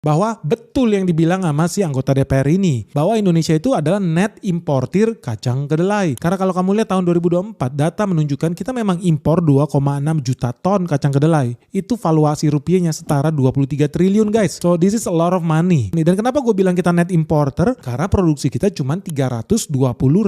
bahwa betul yang dibilang sama si anggota DPR ini, bahwa Indonesia itu adalah net importir kacang kedelai. Karena kalau kamu lihat tahun 2024, data menunjukkan kita memang impor 2,6 juta ton kacang kedelai. Itu valuasi rupiahnya setara 23 triliun guys. So this is a lot of money. Dan kenapa gue bilang kita net importer? Karena produksi kita cuma 320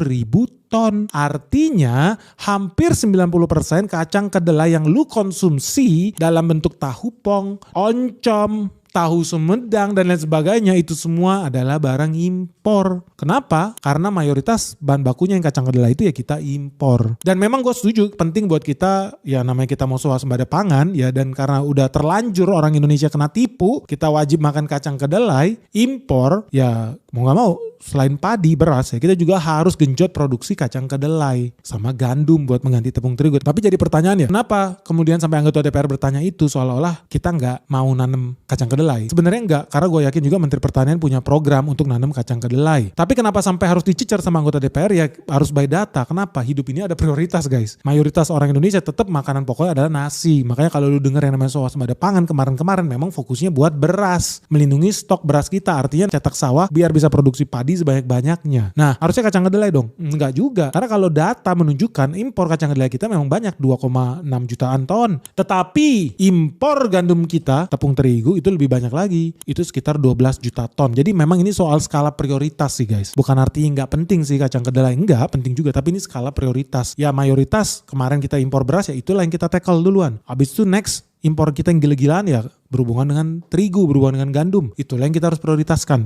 ribu ton. Artinya hampir 90% kacang kedelai yang lu konsumsi dalam bentuk tahu pong, oncom, tahu Sumedang dan lain sebagainya itu semua adalah barang impor. Kenapa? Karena mayoritas bahan bakunya yang kacang kedelai itu ya kita impor. Dan memang gue setuju penting buat kita, ya namanya kita mau swasembada pangan ya, dan karena udah terlanjur orang Indonesia kena tipu, kita wajib makan kacang kedelai, impor, ya mau gak mau selain padi, beras ya, kita juga harus genjot produksi kacang kedelai sama gandum buat mengganti tepung terigu. Tapi jadi pertanyaan ya, kenapa kemudian sampai anggota DPR bertanya itu seolah-olah kita nggak mau nanam kacang kedelai? Sebenarnya enggak, karena gue yakin juga Menteri Pertanian punya program untuk nanam kacang kedelai. Tapi kenapa sampai harus dicicer sama anggota DPR? Ya harus by data. Kenapa? Hidup ini ada prioritas guys. Mayoritas orang Indonesia tetap makanan pokoknya adalah nasi. Makanya kalau lu denger yang namanya swasembada pangan kemarin-kemarin memang fokusnya buat beras, melindungi stok beras kita. Artinya cetak sawah biar bisa produksi padi sebanyak-banyaknya. Nah, harusnya kacang kedelai dong? Enggak juga. Karena kalau data menunjukkan impor kacang kedelai kita memang banyak, 2,6 jutaan ton. Tetapi impor gandum kita, tepung terigu itu lebih banyak lagi. Itu sekitar 12 juta ton. Jadi memang ini soal skala prioritas sih guys. Bukan artinya nggak penting sih kacang kedelai. Enggak, penting juga. Tapi ini skala prioritas. Ya mayoritas kemarin kita impor beras ya itulah yang kita tackle duluan. Habis itu next impor kita yang gila-gilaan ya berhubungan dengan terigu, berhubungan dengan gandum. Itulah yang kita harus prioritaskan.